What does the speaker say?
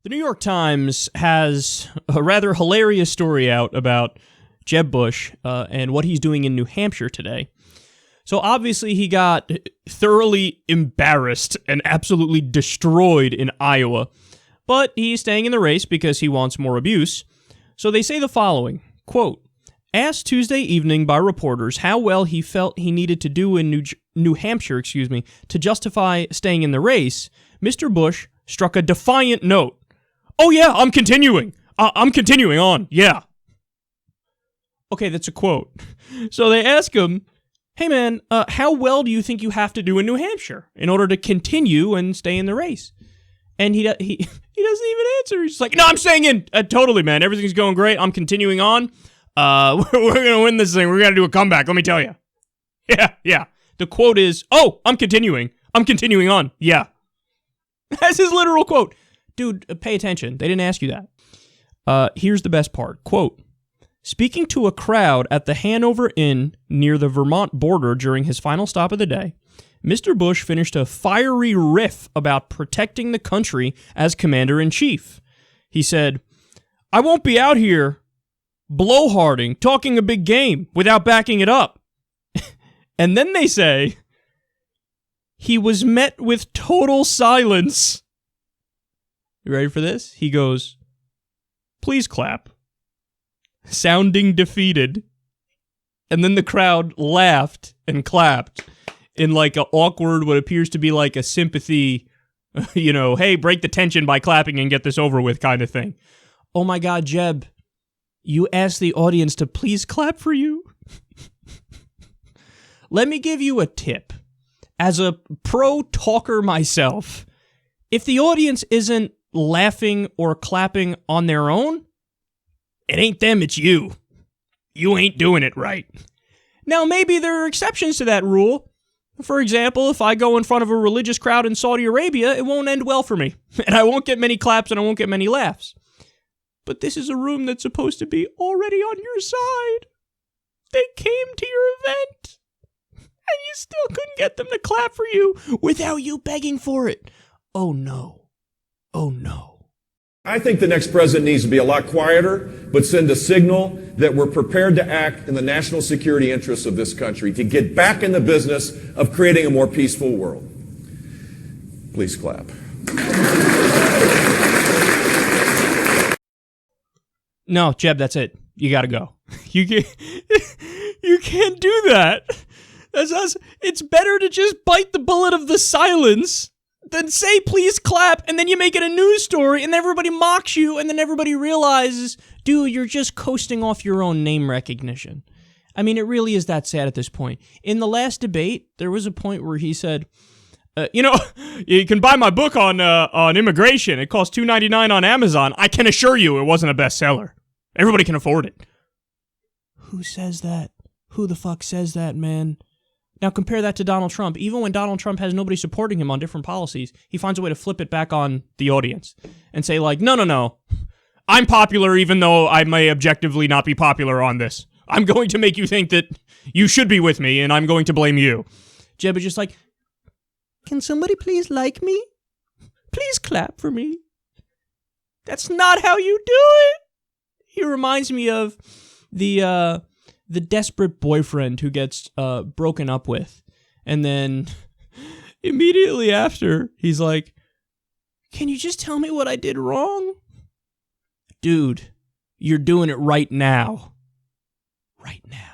The New York Times has a rather hilarious story out about Jeb Bush and what he's doing in New Hampshire today. So obviously he got thoroughly embarrassed and absolutely destroyed in Iowa, but he's staying in the race because he wants more abuse. So they say the following, quote, asked Tuesday evening by reporters how well he felt he needed to do in New Hampshire, to justify staying in the race, Mr. Bush struck a defiant note. Oh yeah, I'm continuing. I'm continuing on, yeah. Okay, that's a quote. So they ask him, hey man, how well do you think you have to do in New Hampshire in order to continue and stay in the race? And he doesn't even answer. He's just like, no, I'm staying in. Totally, man. Everything's going great. I'm continuing on. We're going to win this thing. We're going to do a comeback, let me tell you. Yeah. The quote is, oh, I'm continuing. I'm continuing on. Yeah. That's his literal quote. Dude, pay attention. They didn't ask you that. Here's the best part. Quote, speaking to a crowd at the Hanover Inn near the Vermont border during his final stop of the day, Mr. Bush finished a fiery riff about protecting the country as commander-in-chief. He said, I won't be out here blowharding, talking a big game without backing it up. And then they say, he was met with total silence. You ready for this? He goes, please clap. Sounding defeated. And then the crowd laughed and clapped in like an awkward, what appears to be like a sympathy, hey, break the tension by clapping and get this over with kind of thing. Oh my God, Jeb, you asked the audience to please clap for you? Let me give you a tip. As a pro talker myself, if the audience isn't laughing or clapping on their own, it ain't them, it's you. You ain't doing it right. Now, maybe there are exceptions to that rule. For example, if I go in front of a religious crowd in Saudi Arabia, it won't end well for me. And I won't get many claps and I won't get many laughs. But this is a room that's supposed to be already on your side. They came to your event. And you still couldn't get them to clap for you without you begging for it. Oh no. Oh no. I think the next president needs to be a lot quieter, but send a signal that we're prepared to act in the national security interests of this country, to get back in the business of creating a more peaceful world. Please clap. No, Jeb, that's it. You gotta go. You can't do that. That's us. It's better to just bite the bullet of the silence than say please clap, and then you make it a news story, and everybody mocks you, and then everybody realizes, dude, you're just coasting off your own name recognition. I mean, it really is that sad at this point. In the last debate, there was a point where he said, you can buy my book on immigration. It costs $2.99 on Amazon. I can assure you it wasn't a bestseller. Everybody can afford it. Who says that? Who the fuck says that, man? Now compare that to Donald Trump. Even when Donald Trump has nobody supporting him on different policies, he finds a way to flip it back on the audience and say like, no. I'm popular even though I may objectively not be popular on this. I'm going to make you think that you should be with me and I'm going to blame you. Jeb is just like, can somebody please like me? Please clap for me. That's not how you do it. He reminds me of the desperate boyfriend who gets broken up with. And then immediately after, he's like, can you just tell me what I did wrong? Dude, you're doing it right now. Right now.